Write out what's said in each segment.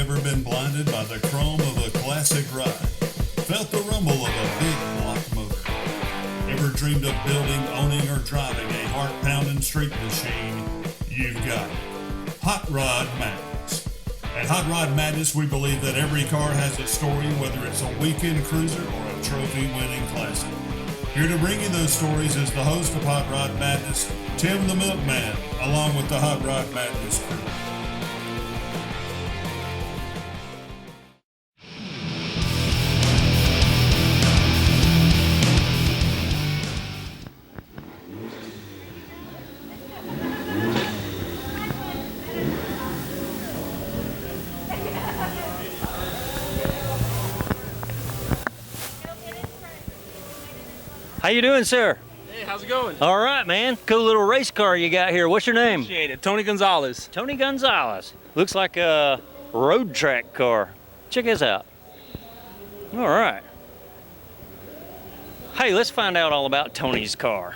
ever been blinded by the chrome of a classic ride? Felt the rumble of a big block motor? Ever dreamed of building, owning, or driving a heart-pounding street machine? You've got it. Hot Rod Madness. At Hot Rod Madness, we believe that every car has a story, whether it's a weekend cruiser or a trophy-winning classic. Here to bring you those stories is the host of Hot Rod Madness, Tim the Milkman, along with the Hot Rod Madness crew. How you doing, sir? Hey, how's it going? All right, man. Cool little race car you got here. What's your name? Appreciate it. Tony Gonzalez. Tony Gonzalez. Looks like a road track car. Check this out. All right. Hey, let's find out all about Tony's car.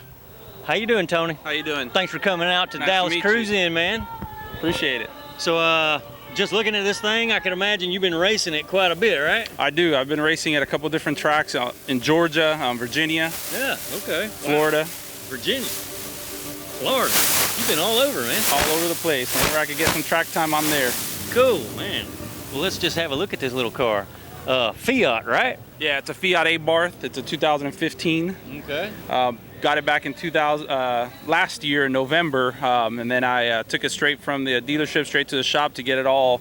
How you doing, Tony? How you doing? Thanks for coming out to Nice Dallas to meet Cruise you. In, man. Appreciate it. So, just looking at this thing, I can imagine you've been racing it quite a bit, right? I do. I've been racing at a couple different tracks in Georgia, Virginia, Yeah, okay. Florida, Virginia, Florida. You've been all over, man. all over the place. Whenever I could get some track time, I'm there. Cool, man. Well, let's just have a look at this little car. Fiat, right? Yeah, it's a Fiat Abarth. It's a 2015. Okay. Got it back in 2000 last year in November, and then I took it straight from the dealership straight to the shop to get it all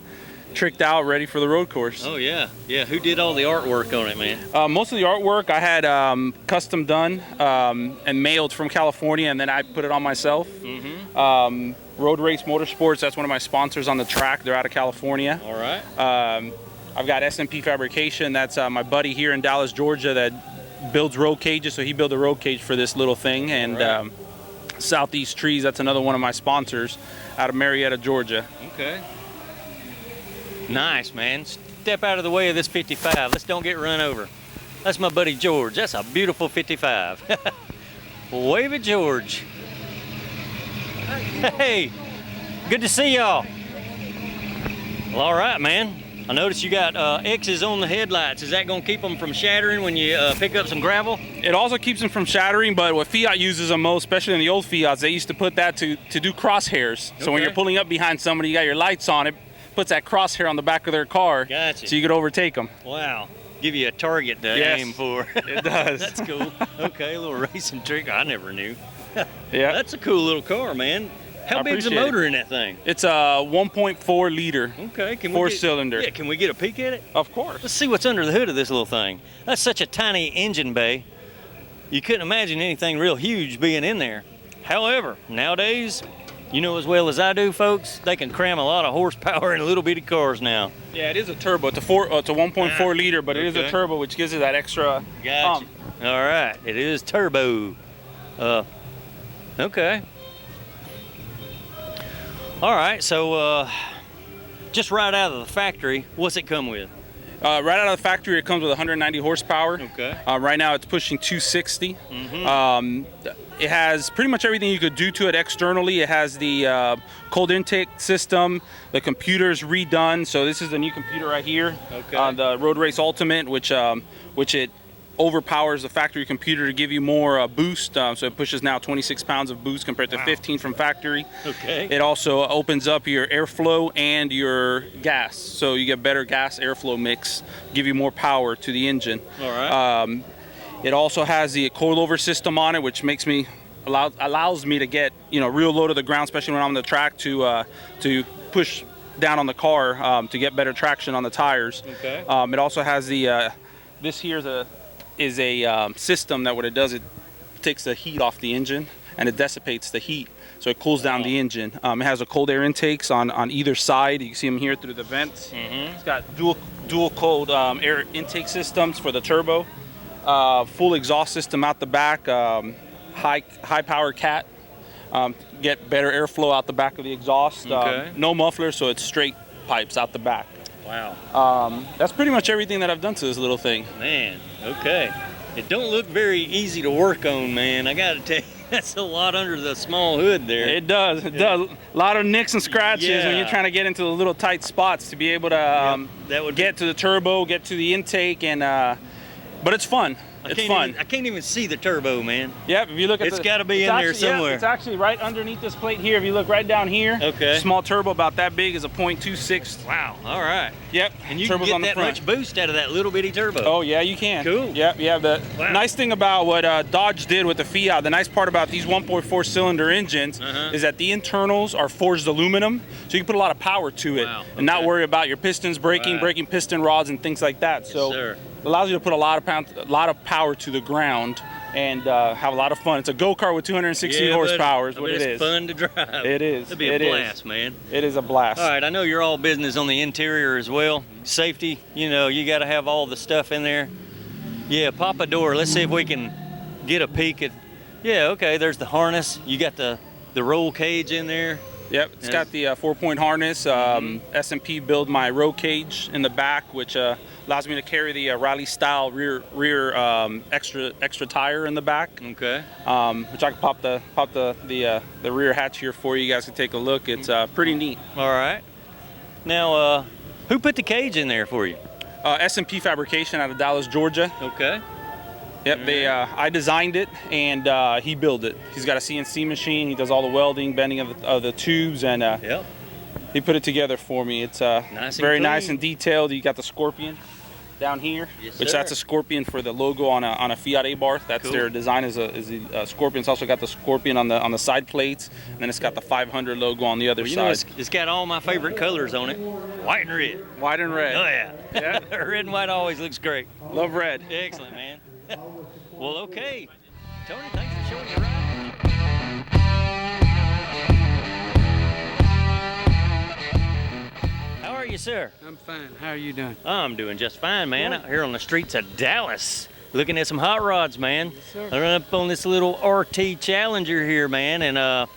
tricked out, ready for the road course. Oh yeah, yeah. Who did all the artwork on it, man? Most of the artwork I had custom done and mailed from California, and then I put it on myself. Road Race Motorsports, that's one of my sponsors on the track. They're out of California. All right. I've got S&P Fabrication. That's my buddy here in Dallas, Georgia, that builds road cages. So he built a road cage for this little thing. And right. Southeast Trees, that's another one of my sponsors out of Marietta, Georgia. Okay. Nice, man. Step out of the way of this 55. Let's don't get run over. That's my buddy George. That's a beautiful 55. Wave at George. Hey, good to see y'all. Well, all right, man. I noticed you got X's on the headlights. Is that going to keep them from shattering when you pick up some gravel? It also keeps them from shattering, but what Fiat uses them most, especially in the old Fiats, they used to put that to do crosshairs. So when Okay. you're pulling up behind somebody, you got your lights on, it puts that crosshair on the back of their car. Gotcha. So you could overtake them. Wow. Give you a target to Yes, aim for. it does. That's cool. Okay, a little racing trick. I never knew. Yeah. That's a cool little car, man. How I big's the appreciate motor in that thing? It's a 1.4 liter. Okay, can we Four get- cylinder. Yeah, can we get a peek at it? Of course. Let's see what's under the hood of this little thing. That's such a tiny engine bay. You couldn't imagine anything real huge being in there. However, nowadays, you know as well as I do, folks, they can cram a lot of horsepower in little bitty cars now. Yeah, it is a turbo. It's a 1.4 liter, but it is okay. a turbo, which gives it that extra Gotcha. All right, it is turbo. Okay. All right, so just right out of the factory, what's it come with? Right out of the factory, it comes with 190 horsepower. Okay. Right now, it's pushing 260. It has pretty much everything you could do to it externally. It has the cold intake system. The computer's redone. So this is the new computer right here. Okay. The Road Race Ultimate, which it overpowers the factory computer to give you more boost. So it pushes now 26 pounds of boost compared to 15 from factory. Okay. It also opens up your airflow and your gas. So you get better gas airflow mix, give you more power to the engine. All right. It also has the coilover system on it, which allows me to get real low to the ground, especially when I'm on the track, to push down on the car to get better traction on the tires. Okay. It also has the this here is a system that what it does, it takes the heat off the engine and it dissipates the heat, so it cools down the engine. It has a cold air intakes on either side. You can see them here through the vents. It's got dual cold air intake systems for the turbo. Full exhaust system out the back, high power cat, get better airflow out the back of the exhaust. Okay. No muffler, so it's straight pipes out the back. Wow. That's pretty much everything that I've done to this little thing. Man, okay. It don't look very easy to work on, man. I gotta tell you. That's a lot under the small hood there. It does. It does. A lot of nicks and scratches when you're trying to get into the little tight spots to be able to that would get to the turbo, get to the intake, and but it's fun. It's fun. I can't even see the turbo, man. Yep, if you look at it's got to be in there somewhere. Yeah, it's actually right underneath this plate here. If you look right down here, okay. Small turbo about that big is a .26. Wow, all right. Yep, and you can get that much boost out of that little bitty turbo. Oh, yeah, you can. Cool. Yep, yeah. The nice thing about what Dodge did with the Fiat, the nice part about these 1.4 cylinder engines is that the internals are forged aluminum, so you can put a lot of power to it and not worry about your pistons breaking piston rods and things like that. So sir. It allows you to put a lot of power to the ground and have a lot of fun. It's a go-kart with 260 horsepower is what it is. It's fun to drive. It is. It'll be a blast, man. It is a blast. All right, I know you're all business on the interior as well. Safety, you know, you got to have all the stuff in there. Yeah, pop a door. Let's see if we can get a peek at. Yeah, okay, there's the harness. You got the roll cage in there. Yep, it's got the 4-point harness. S&P built my roll cage in the back, which allows me to carry the rally-style rear extra tire in the back. Okay. Which I can pop the rear hatch here for you. You guys can take a look. It's pretty neat. All right. Now, who put the cage in there for you? S&P Fabrication out of Dallas, Georgia. Okay. Yep, I designed it and he built it. He's got a CNC machine. He does all the welding, bending of the tubes, and he put it together for me. It's very nice and detailed. You got the Scorpion down here, which that's a Scorpion for the logo on a Fiat Abarth. That's their design is a Scorpion. It's also got the Scorpion on the side plates, and then it's got the 500 logo on the other side. Know, it's got all my favorite colors on it: white and red. White and red. Oh yeah. Red and white always looks great. Love red. Excellent, man. Well, okay. Tony, thanks for showing your ride. How are you, sir? I'm fine. How are you doing? I'm doing just fine, man. Out here on the streets of Dallas, looking at some hot rods, man. Yes, sir. I run up on this little RT Challenger here, man, and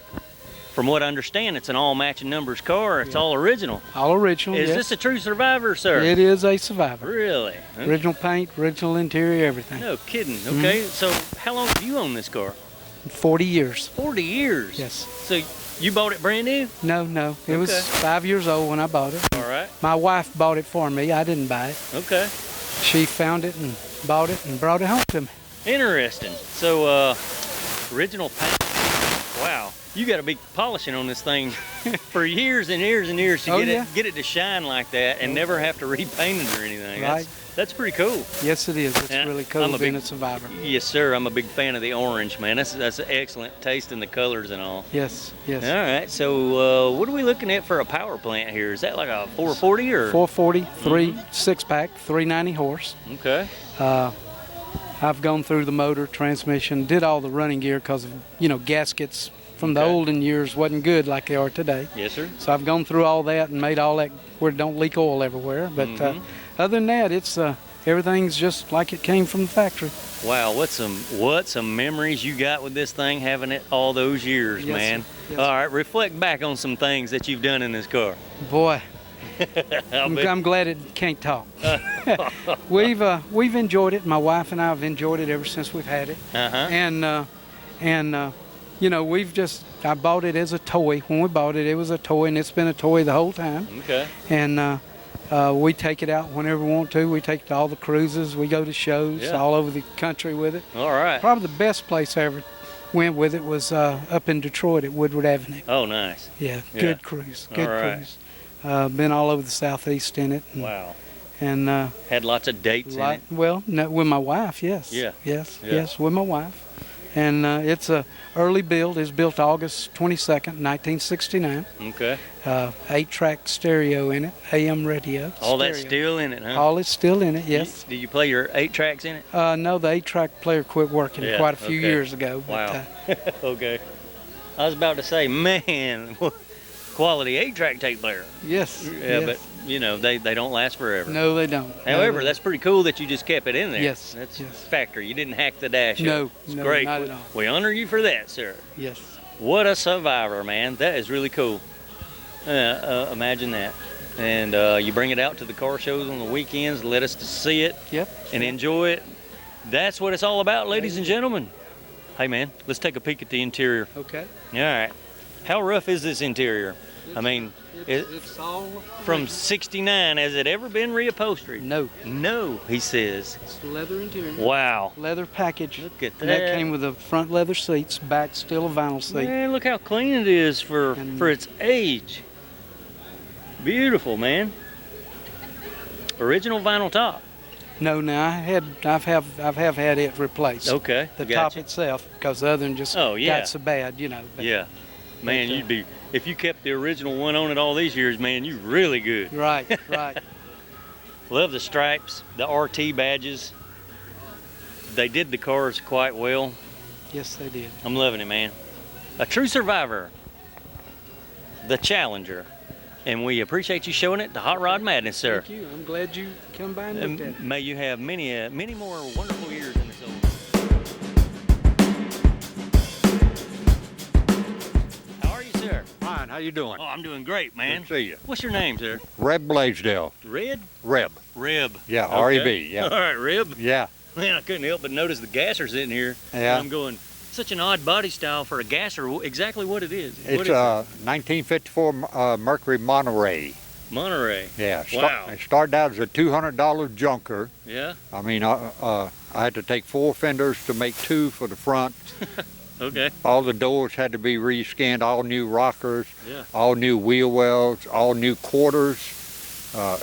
from what I understand, it's an all-matching numbers car. It's all original. All original, Is this a true Survivor, sir? It is a Survivor. Really? Original paint, original interior, everything. No kidding. Okay, so how long have you owned this car? 40 years. 40 years? Yes. So you bought it brand new? No. It was 5 years old when I bought it. All right. My wife bought it for me. I didn't buy it. Okay. She found it and bought it and brought it home to me. Interesting. So, original paint. Wow. You got to be polishing on this thing for years and years and years to get it to shine like that and never have to repaint it or anything. Right. That's pretty cool. Yes, it is. It's really cool being a Survivor. Yes, sir. I'm a big fan of the orange, man. That's excellent taste in the colors and all. Yes. All right. So, what are we looking at for a power plant here? Is that like a 440 or? 440, 6-pack, 390 horse. Okay. I've gone through the motor, transmission, did all the running gear because of, gaskets from the olden years wasn't good like they are today. Yes, sir. So I've gone through all that and made all that where it don't leak oil everywhere. But other than that, it's everything's just like it came from the factory. Wow, what some memories you got with this thing, having it all those years, man. Yes, all right, reflect back on some things that you've done in this car. Boy, I'm glad it can't talk. We've enjoyed it. My wife and I have enjoyed it ever since we've had it. I bought it as a toy. When we bought it, it was a toy, and it's been a toy the whole time. Okay. And we take it out whenever we want to. We take it to all the cruises. We go to shows all over the country with it. All right. Probably the best place I ever went with it was up in Detroit at Woodward Avenue. Oh, nice. Yeah, good cruise. Good cruise. Right. Been all over the Southeast in it. And, wow. And had lots of dates in it. Well, no, with my wife, yes. Yeah. Yes, with my wife. And it's a early build. It's built August 22nd, 1969. Okay. 8-track stereo in it, AM radio. All that's still in it, huh? All is still in it, yes. Did you play your 8 tracks in it? No, the 8-track player quit working quite a few years ago. Wow. But, okay. I was about to say, man, quality 8-track tape player. Yes. Yeah, but they don't last forever. No, they don't. However, that's pretty cool that you just kept it in there. Yes. That's factory. You didn't hack the dash. No, it's great. Not at all. We honor you for that, sir. Yes. What a Survivor, man. That is really cool. Imagine that. And you bring it out to the car shows on the weekends, let us to see it and enjoy it. That's what it's all about, ladies and gentlemen. Hey man, let's take a peek at the interior. Okay. All right. How rough is this interior? I mean, it's all from '69. Has it ever been reupholstered? No. No, he says. It's leather interior. Wow. Leather package. Look at And that that. came with the front leather seats, back still a vinyl seat. Man, look how clean it is for its age. Beautiful, man. Original vinyl top. No, now I've had it replaced. Okay. The gotcha. top itself, because the other one just got so bad, you know. But Yeah. Man, you'd be, if you kept the original one on it all these years, man, you really good. Right, right. Love the stripes, the RT badges. They did the cars quite well. Yes, they did. I'm loving it, man. A true survivor. The Challenger. And we appreciate you showing it to Hot Rod Madness, sir. Thank you. I'm glad you come by and looked at it. May you have many more wonderful years in this old. How are you, sir? Fine, how you doing? Oh, I'm doing great, man. Good to see you. What's your name, sir? Reb Blaisdell. Red? Reb. Rib. Yeah, Okay. R-E-B, yeah. All right, Rib. Yeah. Man, I couldn't help but notice the gassers in here. Yeah. And I'm going, such an odd body style for a gasser. Exactly what it is. What It's is a 1954 Mercury Monterey. it? Monterey. Yeah. Wow. It started out as a $200 junker. Yeah. I mean, I had to take 4 fenders to make 2 for the front. Okay. All the doors had to be reskinned, all new rockers, Yeah. all new wheel wells, all new quarters.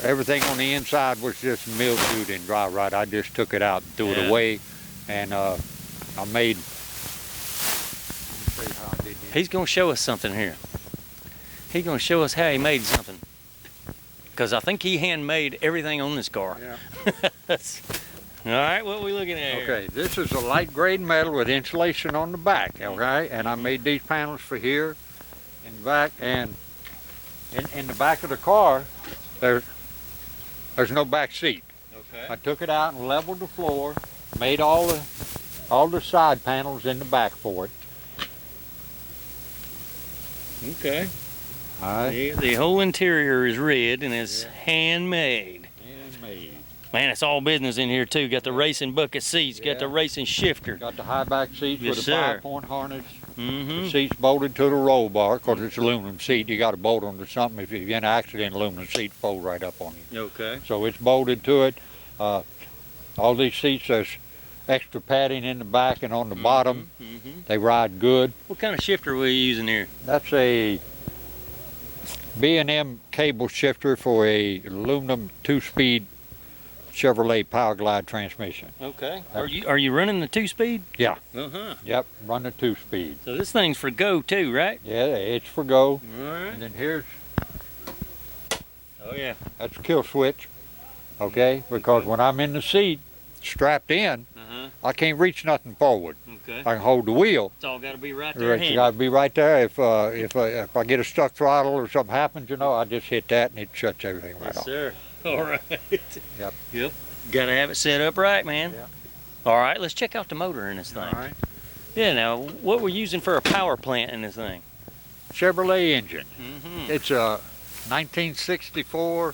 Everything on the inside was just mildewed and dry rot. I just took it out and threw Yeah. it away, and I made. Let me show you how I did this. He's going to show us something here. He's going to show us how he made something. Because I think he handmade everything on this car. Yeah. All right, what are we looking at here? Okay, this is a light grade metal with insulation on the back, okay? And I made these panels for here in the back, and in the back of the car, there's no back seat. Okay. I took it out and leveled the floor, made all the side panels in the back for it. Okay. All right. The whole interior is red and it's handmade. Handmade. Man, it's all business in here too. Got the racing bucket seats, got the Yeah. racing shifter. Got the high back seats Yes, with a sir. 5-point harness. Mm-hmm. The seats bolted to the roll bar, because it's aluminum seat. You got to bolt them to something. If you're in an accident, aluminum seat fold right up on you. Okay. So it's bolted to it. All these seats, there's extra padding in the back and on the bottom. Mm-hmm. They ride good. What kind of shifter were you using here? That's a B&M cable shifter for a aluminum 2-speed Chevrolet Power Glide transmission. Okay. Are you running the 2-speed? Yeah. Uh-huh. Yep, run a 2-speed. So this thing's for go too, right? Yeah, it's for go. All right. And then here's, Oh yeah. that's a kill switch, okay? Because when I'm in the seat, strapped in, Uh-huh. I can't reach nothing forward. Okay. I can hold the wheel. It's all got to be right there. It's got to be right there. If I get a stuck throttle or something happens, I just hit that and it shuts everything right Yes, off. sir. All right. Yep. Yep. Got to have it set up right, man. Yeah. All right, let's check out the motor in this thing. All right. Yeah, now, what we're using for a power plant in this thing? Chevrolet engine. Mm-hmm. It's a 1964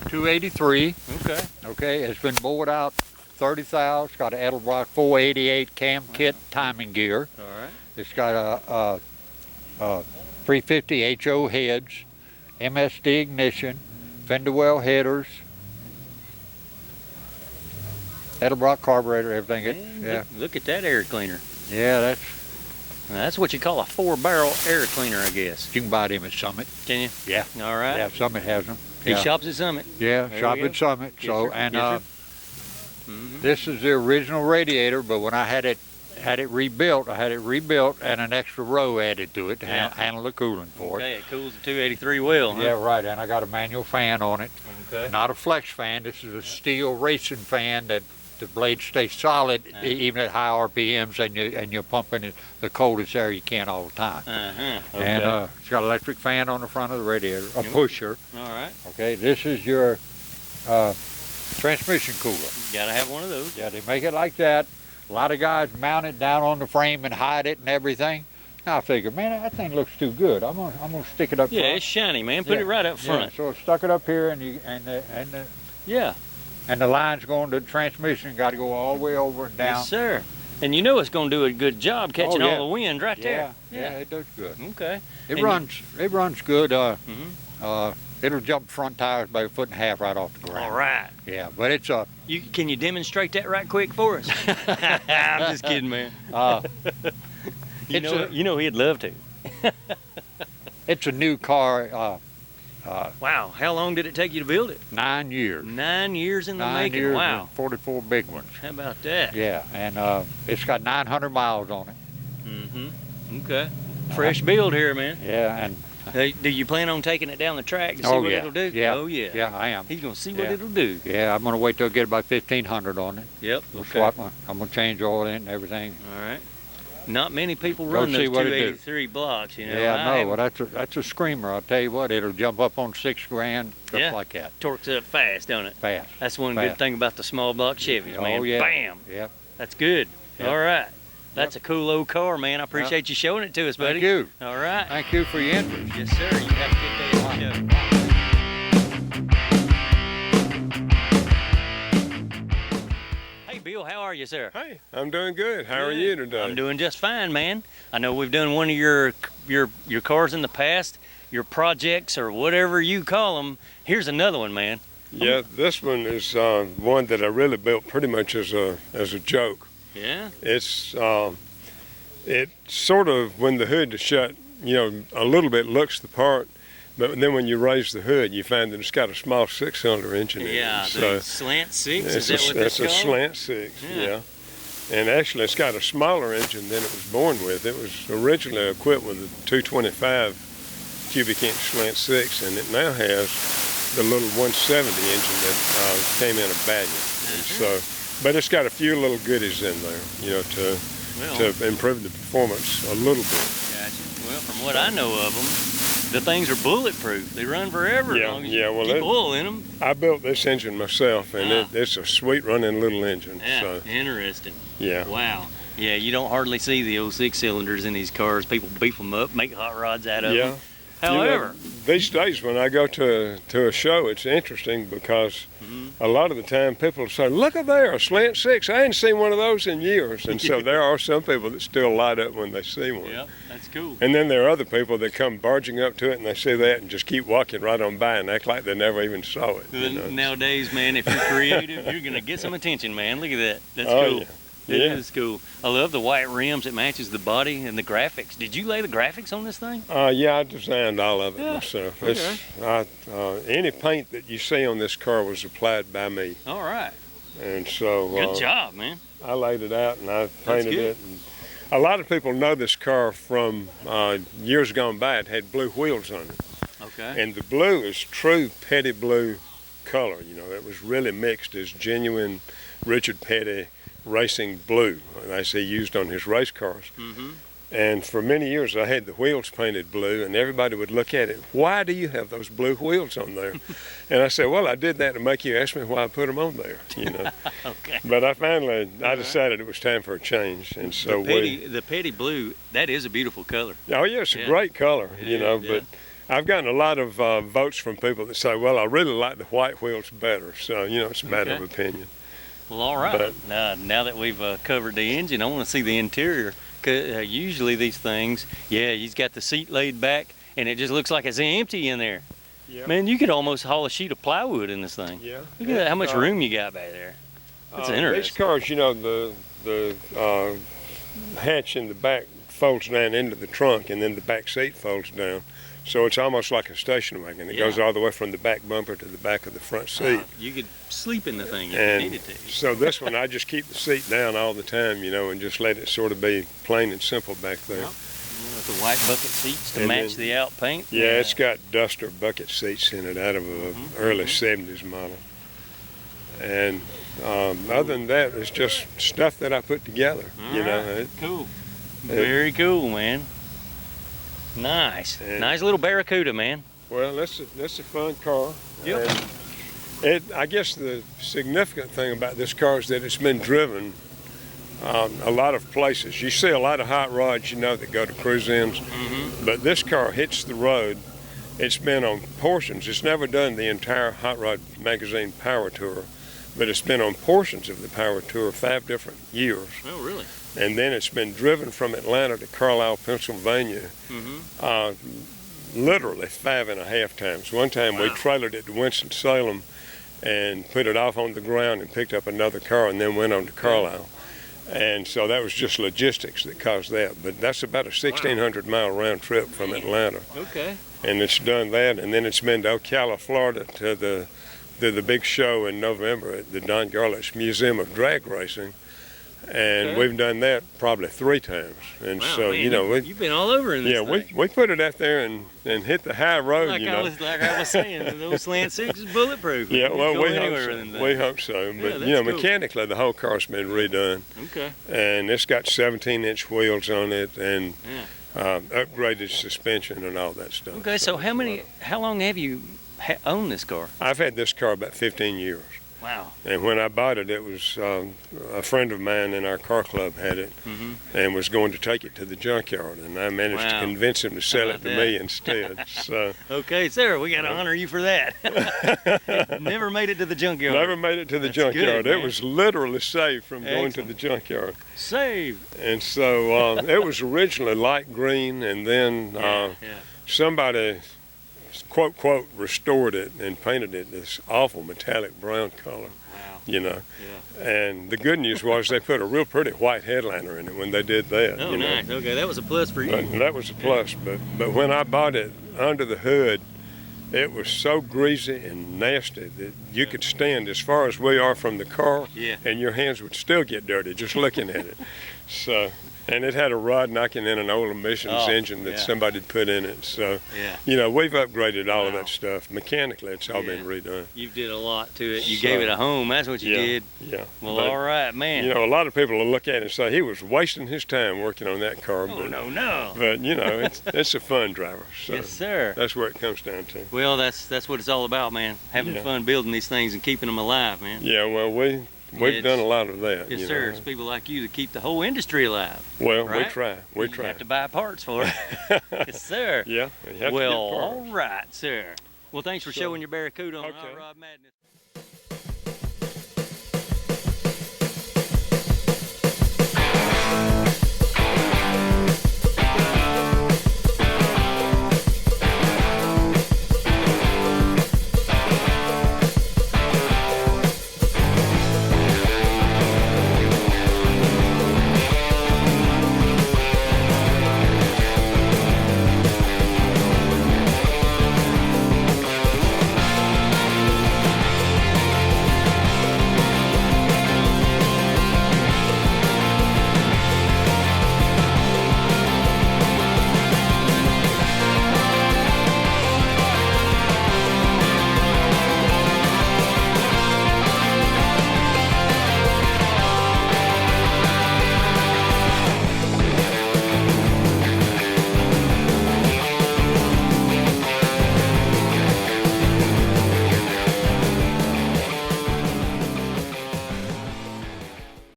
283. Okay. Okay, it's been bored out 30 thou. It's got an Edelbrock 488 cam kit timing gear. All right. It's got a 350 HO heads, MSD ignition, fender well headers, Edelbrock carburetor, everything. Man, look at that air cleaner. Yeah, Now, that's what you call a 4-barrel air cleaner, I guess. you can buy them at Summit. Can you? Yeah. All right. Yeah, Summit has them. He Yeah. shops at Summit. Yeah, There shop we go. at Summit. Yes, So sir. and Yes, Mhm. this is the original radiator, but when I had it rebuilt, and an extra row added to it to Yeah. handle the cooling for it. Okay, it cools the 283 well, huh? Yeah, right. And I got a manual fan on it. Okay. Not a flex fan. This is a steel racing fan that the blades stay solid even at high RPMs, and you're pumping it the coldest air you can all the time. Uh-huh. Okay. And it's got an electric fan on the front of the radiator, a pusher. All right. Okay, this is your transmission cooler. Got to have one of those. Yeah, they make it like that. A lot of guys mount it down on the frame and hide it and everything. I figured, man, that thing looks too good. I'm gonna stick it up Yeah, front. it's shiny, man. Put Yeah. it right up front. Yeah, so I stuck it up here, and Yeah. the lines going to the transmission got to go all the way over and down. Yes, sir. And you know it's going to do a good job catching yeah. all the wind right there. Yeah, it does good. Okay. It And runs good. Mhm. It'll jump front tires about 1.5 feet right off the ground. All right. Yeah, but it's a Can you demonstrate that right quick for us? I'm just kidding, man. You know he'd love to. it's a new car. Wow. How long did it take you to build it? 9 years. 9 years in the 9 making. years Wow. and 44 big ones. How about that? Yeah, and it's got 900 miles on it. Mm-hmm. Okay. Fresh build here, man. Yeah, and Hey, do you plan on taking it down the track to see oh what yeah, it'll do? yeah, Oh yeah. yeah, I am. He's gonna see what Yeah. it'll do. Yeah, I'm gonna wait till I get about 1,500 on it. Yep. We'll Okay. swap I'm gonna change oil in it and everything. All right. Not many people Go run see those what it do. 283 blocks, you know. Yeah, I no, haven't- well that's a screamer. I'll tell you what, it'll jump up on 6 grand just Yeah. like that, torques up fast, don't it? fast. That's one good Fast. thing about the small block Chevys, man. Oh yeah. Bam. Yeah. That's good. Yeah. All right. That's a cool old car, man. I appreciate you showing it to us, buddy. Thank you. All right. Thank you for your interest. Yes, sir. You have a good day on the show. Hey, Bill, how are you, sir? Hey, I'm doing good. How are Good. you today? I'm doing just fine, man. I know we've done one of your cars in the past, your projects or whatever you call them. Here's another one, man. Yeah, this one is one that I really built pretty much as a joke. Yeah. It's it sort of, when the hood is shut, you know, a little bit looks the part, but then when you raise the hood, you find that it's got a small 6-cylinder engine in Yeah. it. The slant-six. Is that what that's that's a called? slant-six. Yeah. Yeah. And actually, it's got a smaller engine than it was born with. It was originally equipped with a 225 cubic inch slant-six, and it now has the little 170 engine that came in a Valiant. And so, but it's got a few little goodies in there, you know, to improve the performance a little bit. Gotcha. Well, from what I know of them, the things are bulletproof. They run forever as Yeah, long as yeah, you well, keep it- oil in them. I built this engine myself, and it's a sweet running little engine. Yeah, So, interesting. yeah. Wow. Yeah, you don't hardly see the old 6-cylinders in these cars. People beef them up, make hot rods out of Yeah. them. However, You know, these days when I go to a show, it's interesting because a lot of the time people say, "Look at there, a slant-six. I ain't seen one of those in years." And so there are some people that still light up when they see one. yep, that's cool. And then there are other people that come barging up to it and they see that and just keep walking right on by and act like they never even saw it. You know? Nowadays, man, if you're creative, you're gonna get some attention, man. Look at that. That's Oh, cool. yeah. It Yeah. is cool. I love the white rims. It matches the body and the graphics. Did you lay the graphics on this thing? Yeah, I designed all of it Yeah, myself. okay. Any paint that you see on this car was applied by me. All right. And so Good job, man. I laid it out and I painted good. it. And a lot of people know this car from years gone by. It had blue wheels on it. Okay. And the blue is true Petty blue color. You know, it was really mixed as genuine Richard Petty racing blue, as he used on his race cars. Mm-hmm. And for many years I had the wheels painted blue, and everybody would look at it, "Why do you have those blue wheels on there?" And I said, "Well, I did that to make you ask me why I put them on there, you know." Okay. But I decided it was time for a change, and so The petty blue, that is a beautiful color. oh yeah, it's Yeah. a great color, It you is, know, yeah. but I've gotten a lot of votes from people that say, "Well, I really like the white wheels better." So, you know, it's a matter of Okay. opinion. Well, all right. But- Now that we've covered the engine, I want to see the interior. 'Cause, usually these things, yeah, he's got the seat laid back, and it just looks like it's empty in there. Yeah. Man, you could almost haul a sheet of plywood in this thing. Yeah. Look at that, how much room you got back there. That's These interesting. cars, you know, the hatch in the back folds down into the trunk, and then the back seat folds down. So it's almost like a station wagon. It Yeah. goes all the way from the back bumper to the back of the front seat. You could sleep in the thing if And you needed to. so this one, I just keep the seat down all the time, you know, and just let it sort of be plain and simple back there. Yep. With the white bucket seats to And match then- the out paint. Yeah, it's got duster bucket seats in it out of a early 70s model. And other than that, it's just stuff that I put together, you know. Alright, cool. Very cool, man. Nice. And- Nice little Barracuda, man. Well, that's a fun car. Yep. And I guess the significant thing about this car is that it's been driven a lot of places. You see a lot of hot rods, you know, that go to cruise-ins, but this car hits the road. It's been on portions. It's never done the entire Hot Rod Magazine Power Tour, but it's been on portions of the Power Tour 5 different years. Oh, really? and then it's been driven from Atlanta to Carlisle, Pennsylvania, literally 5.5 times. One time we trailered it to Winston-Salem and put it off on the ground and picked up another car and then went on to Carlisle. And so that was just logistics that caused that. But that's about a 1,600-mile round trip from Atlanta. Okay. And it's done that, and then it's been to Ocala, Florida to the big show in November at the Don Garlits Museum of Drag Racing. And we've done that probably 3 times. And so, man, you know, you've been all over in this thing. we put it out there and hit the high road, Like you know. like I was saying, those slant-six is bulletproof. Yeah, well, we we hope so. But, you know, cool. mechanically, the whole car's been redone. Okay. And it's got 17-inch wheels on it and upgraded suspension and all that stuff. Okay, so how long have you owned this car? I've had this car about 15 years. Wow. And when I bought it, it was a friend of mine in our car club had it and was going to take it to the junkyard. And I managed to convince him to sell it to me instead. So. Okay, sir, we got to honor you for that. Never made it to the junkyard. Never made it to the junkyard. Good, it was literally saved from going to the junkyard. Saved. And so it was originally light green, and then somebody quote restored it and painted it this awful metallic brown color. Wow. You know. Yeah. And the good news was they put a real pretty white headliner in it when they did that. Oh, you know. nice. Okay, that was a plus for you. That was a plus. But when I bought it under the hood, it was so greasy and nasty that you could stand as far as we are from the car, and your hands would still get dirty just looking at it. So. And it had a rod knocking in an old emissions engine that somebody had put in it. So, you know, we've upgraded all of that stuff. Mechanically, it's all been redone. You did a lot to it. You gave it a home. That's what you did. Yeah. Well, all right, man. You know, a lot of people will look at it and say he was wasting his time working on that car. But, no. But, you know, it's a fun driver. So yes, sir. That's where it comes down to. Well, that's what it's all about, man. Having fun building these things and keeping them alive, man. Yeah, well, we've done a lot of that. Yes, sir. It's people like you that keep the whole industry alive. Well, right? We try. You have to buy parts for it. Yes, sir. Yeah. Well, all right, sir. Well, thanks for showing your Barracuda on Hot Rod Madness.